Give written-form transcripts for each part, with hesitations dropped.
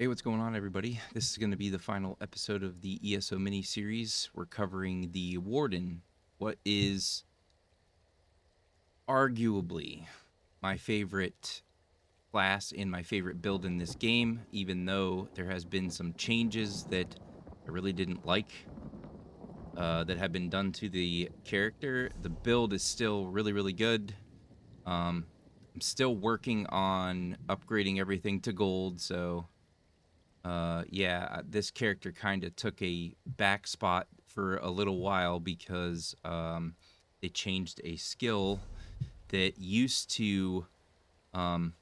Hey, what's going on, everybody? This is going to be the final episode of the ESO mini-series. We're covering the Warden, what is arguably my favorite class and my favorite build in this game, even though there has been some changes that I really didn't like that have been done to the character. The build is still really, really good. I'm still working on upgrading everything to gold, so this character kind of took a back spot for a little while because they changed a skill that used to. Um,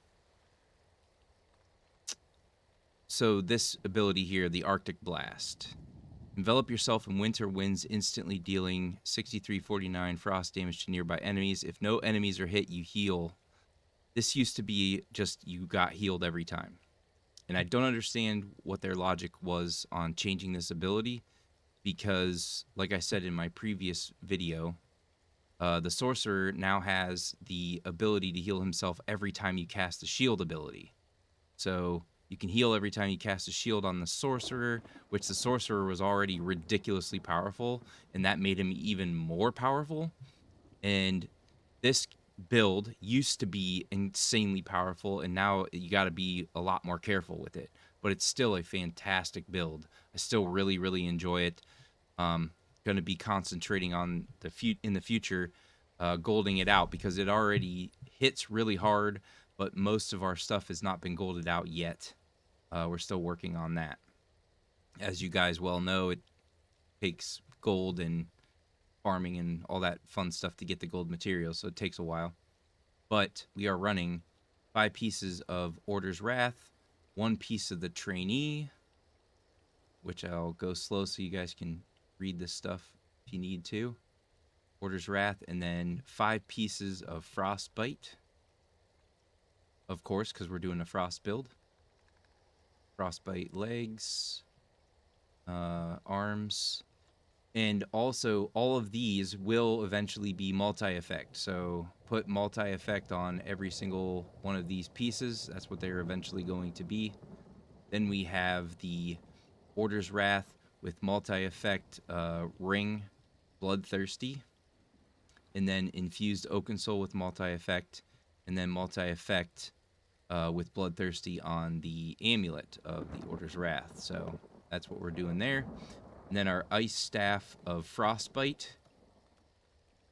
so this ability here, the Arctic Blast. Envelop yourself in winter winds, instantly dealing 6349 frost damage to nearby enemies. If no enemies are hit, you heal. This used to be just you got healed every time. And I don't understand what their logic was on changing this ability because, like I said in my previous video, the sorcerer now has the ability to heal himself every time you cast a shield ability. So you can heal every time you cast a shield on the sorcerer, which the sorcerer was already ridiculously powerful, and that made him even more powerful. And this build used to be insanely powerful, and now you got to be a lot more careful with it. But it's still a fantastic build. I still really, really enjoy it. Going to be concentrating on in the future, golding it out because it already hits really hard, but most of our stuff has not been golded out yet. We're still working on that. As you guys well know, it takes gold and farming and all that fun stuff to get the gold materials, so it takes a while. But we are running 5 pieces of Order's Wrath, 1 piece of the Trainee, which I'll go slow so you guys can read this stuff if you need to. Order's Wrath, and then 5 pieces of Frostbite, of course, because we're doing a Frost build. Frostbite legs, arms, and also all of these will eventually be multi-effect. So put multi-effect on every single one of these pieces. That's what they're eventually going to be. Then we have the Order's Wrath with multi-effect ring, Bloodthirsty, and then infused Oaken Soul with multi-effect, and then multi-effect with Bloodthirsty on the amulet of the Order's Wrath. So that's what we're doing there. And then our Ice Staff of Frostbite,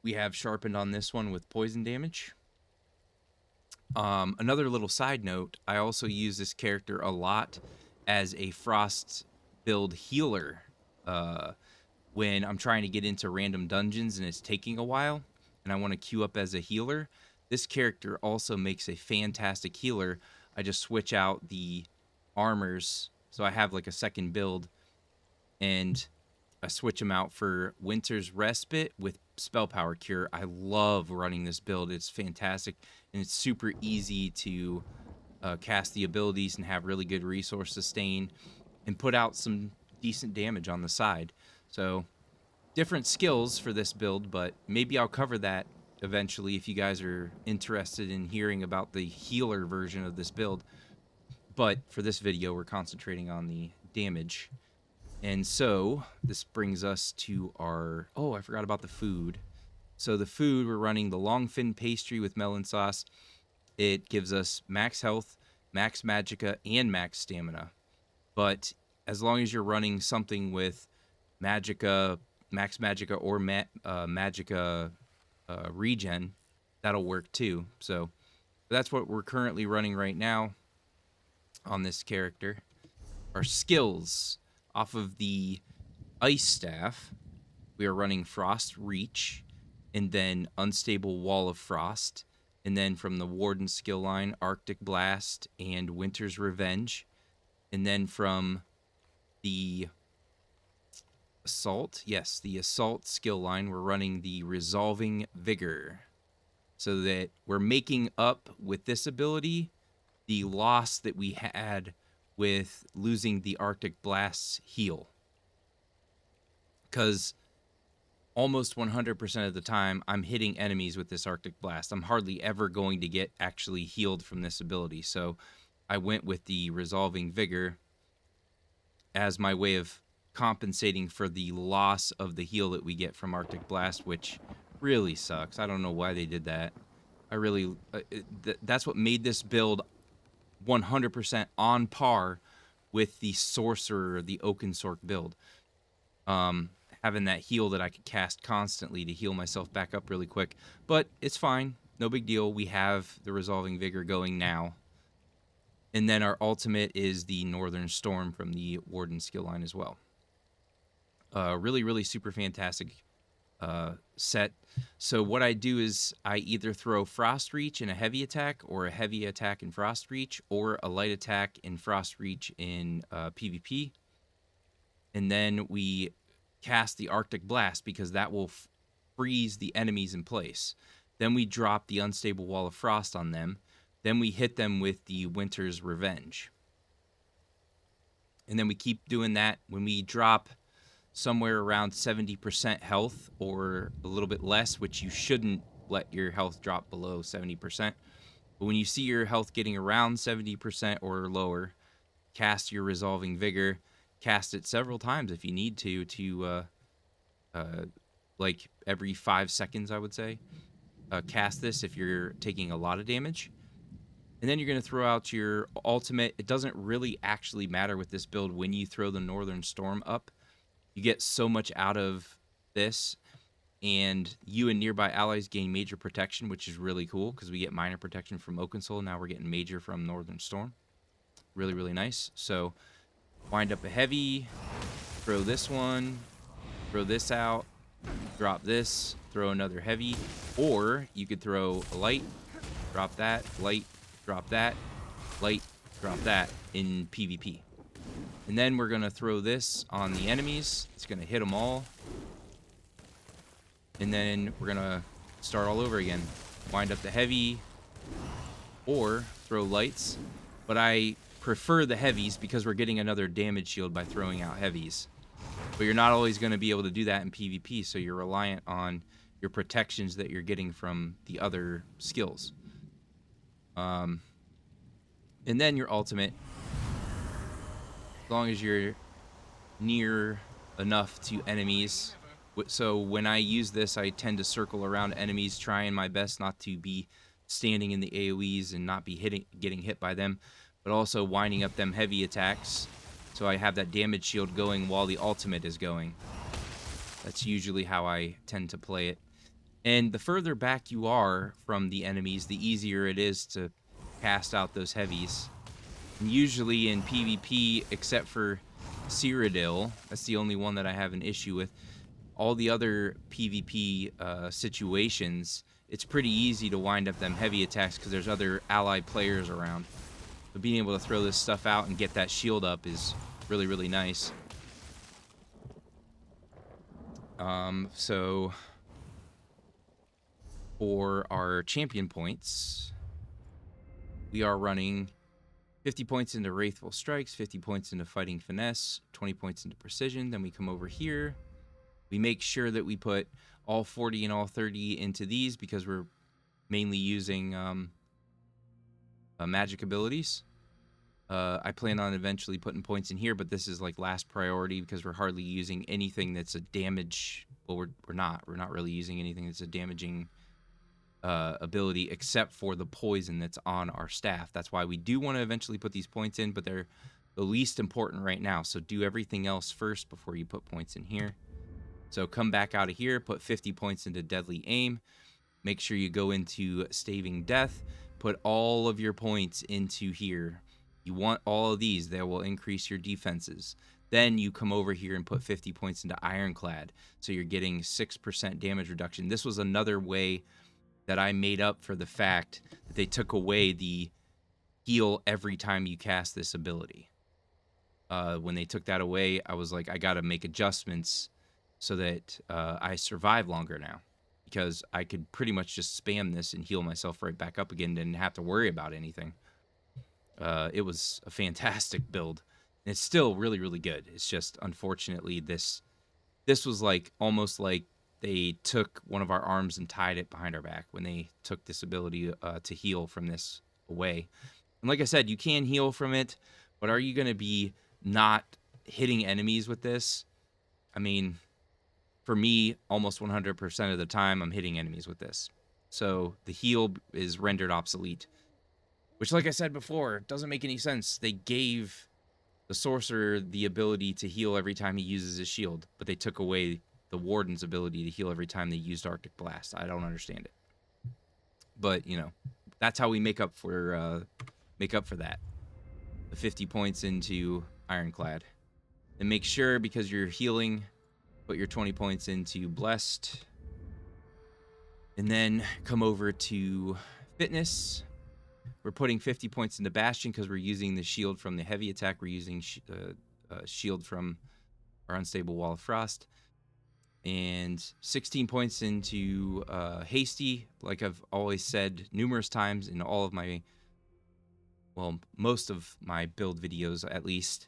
we have sharpened on this one with poison damage. Another little side note, I also use this character a lot as a frost build healer when I'm trying to get into random dungeons and it's taking a while and I want to queue up as a healer. This character also makes a fantastic healer. I just switch out the armors, so I have like a second build, and I switch them out for Winter's Respite with Spell Power Cure. I love running this build. It's fantastic, and it's super easy to cast the abilities and have really good resource sustain and put out some decent damage on the side. So different skills for this build, but maybe I'll cover that eventually if you guys are interested in hearing about the healer version of this build. But for this video, we're concentrating on the damage. And so this brings us to our, oh, I forgot about the food. So the food, we're running the Longfin pastry with melon sauce. It gives us max health, max magicka, and max stamina. But as long as you're running something with magicka, max magicka, or magicka regen, that'll work too. So that's what we're currently running right now on this character. Our skills, off of the Ice Staff, we are running Frost Reach, and then Unstable Wall of Frost, and then from the Warden skill line, Arctic Blast and Winter's Revenge, and then from the Assault, yes, the Assault skill line, we're running the Resolving Vigor, so that we're making up with this ability the loss that we had with losing the Arctic Blast's heal. Because almost 100% of the time, I'm hitting enemies with this Arctic Blast. I'm hardly ever going to get actually healed from this ability. So I went with the Resolving Vigor. as my way of compensating for the loss of the heal that we get from Arctic Blast, which really sucks. I don't know why they did that. I really, that's what made this build 100% on par with the Sorcerer, the Oakensork build. Having that heal that I could cast constantly to heal myself back up really quick. But it's fine. No big deal. We have the Resolving Vigor going now. And then our ultimate is the Northern Storm from the Warden skill line as well. Really, really super fantastic set. So what I do is I either throw Frost Reach in a heavy attack, or a heavy attack in Frost Reach, or a light attack in Frost Reach in PvP. And then we cast the Arctic Blast because that will freeze the enemies in place. Then we drop the Unstable Wall of Frost on them. Then we hit them with the Winter's Revenge. And then we keep doing that. When we drop somewhere around 70% health or a little bit less, which you shouldn't let your health drop below 70%. But when you see your health getting around 70% or lower, cast your Resolving Vigor. Cast it several times if you need to like every 5 seconds, I would say. Cast this if you're taking a lot of damage. And then you're going to throw out your ultimate. It doesn't really actually matter with this build when you throw the Northern Storm up. You get so much out of this, and you and nearby allies gain major protection, which is really cool because we get minor protection from Oakensoul. Now we're getting major from Northern Storm. Really, really nice. So wind up a heavy, throw this one, throw this out, drop this, throw another heavy, or you could throw a light, drop that, light, drop that, light, drop that in PvP. And then we're going to throw this on the enemies. It's going to hit them all. And then we're going to start all over again. Wind up the heavy, or throw lights. But I prefer the heavies because we're getting another damage shield by throwing out heavies. But you're not always going to be able to do that in PvP, so you're reliant on your protections that you're getting from the other skills. And then your ultimate, as long as you're near enough to enemies. So when I use this, I tend to circle around enemies, trying my best not to be standing in the AoEs and not be getting hit by them, but also winding up them heavy attacks, so I have that damage shield going while the ultimate is going. That's usually how I tend to play it. And the further back you are from the enemies, the easier it is to cast out those heavies. And usually in PvP, except for Cyrodiil, that's the only one that I have an issue with. All the other PvP situations, it's pretty easy to wind up them heavy attacks because there's other allied players around. So being able to throw this stuff out and get that shield up is really, really nice. So for our champion points, we are running 50 points into Wrathful Strikes, 50 points into Fighting Finesse, 20 points into Precision. Then we come over here. We make sure that we put all 40 and all 30 into these because we're mainly using magic abilities. I plan on eventually putting points in here, but this is like last priority because we're hardly using anything that's a damage. Well, we're not really using anything that's a damaging ability except for the poison that's on our staff. That's why we do want to eventually put these points in, but they're the least important right now. So do everything else first before you put points in here. So come back out of here, put 50 points into Deadly Aim. Make sure you go into Staving Death. Put all of your points into here. You want all of these. That will increase your defenses. Then you come over here and put 50 points into Ironclad. So you're getting 6% damage reduction. This was another way that I made up for the fact that they took away the heal every time you cast this ability. When they took that away, I was like, I got to make adjustments so that I survive longer now, because I could pretty much just spam this and heal myself right back up again, didn't have to worry about anything. It was a fantastic build, and it's still really, really good. It's just, unfortunately, this was like almost like they took one of our arms and tied it behind our back when they took this ability to heal from this away. And like I said, you can heal from it, but are you going to be not hitting enemies with this, I mean, for me, almost 100% of the time, I'm hitting enemies with this. So the heal is rendered obsolete, which, like I said before, doesn't make any sense. They gave the sorcerer the ability to heal every time he uses his shield, but they took away the warden's ability to heal every time they used Arctic Blast. I don't understand it. But, you know, that's how we make up for that. The 50 points into Ironclad. And make sure, because you're healing, put your 20 points into Blessed. And then come over to Fitness. We're putting 50 points into Bastion because we're using the shield from the heavy attack. We're using shield from our Unstable Wall of Frost. And 16 points into Hasty. Like I've always said numerous times in all of my, well, most of my build videos at least,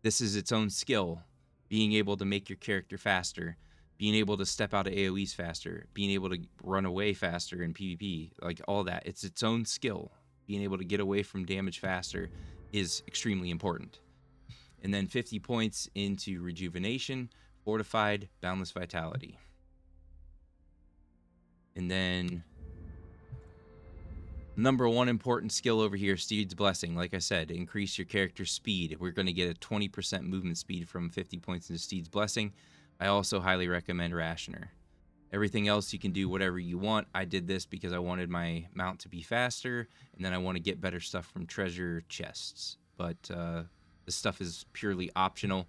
this is its own skill. Being able to make your character faster, being able to step out of AoEs faster, being able to run away faster in PvP, like all that. It's its own skill. Being able to get away from damage faster is extremely important. And then 50 points into Rejuvenation, Fortified, Boundless Vitality. And then number one important skill over here, Steed's Blessing. Like I said, increase your character's speed. We're going to get a 20% movement speed from 50 points into Steed's Blessing. I also highly recommend Rationer. Everything else you can do whatever you want. I did this because I wanted my mount to be faster, and then I want to get better stuff from treasure chests. But this stuff is purely optional.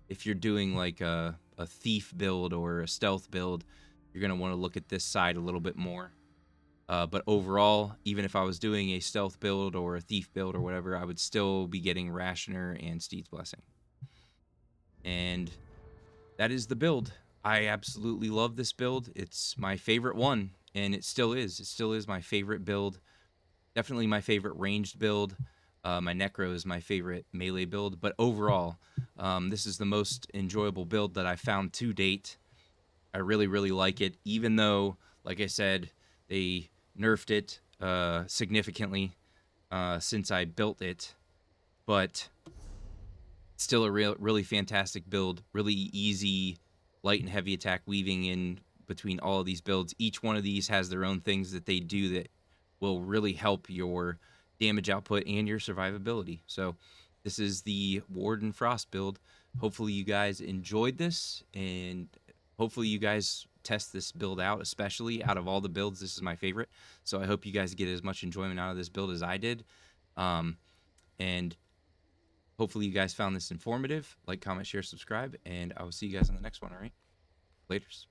If you're doing like a thief build or a stealth build, you're going to want to look at this side a little bit more. But overall, even if I was doing a stealth build or a thief build or whatever, I would still be getting Rationer and Steed's Blessing. And that is the build. I absolutely love this build. It's my favorite one, and it still is. It still is my favorite build. Definitely my favorite ranged build. My Necro is my favorite melee build. But overall, this is the most enjoyable build that I've found to date. I really, really like it, even though, like I said, they nerfed it significantly since I built it. But still a really fantastic build, really easy light and heavy attack weaving in between all of these builds. Each one of these has their own things that they do that will really help your damage output and your survivability. So this is the Warden Frost build. Hopefully you guys enjoyed this, and hopefully you guys test this build out. Especially out of all the builds, this is my favorite. So I hope you guys get as much enjoyment out of this build as I did. And hopefully you guys found this informative. Like, comment, share, subscribe, and I will see you guys on the next one. All right, laters.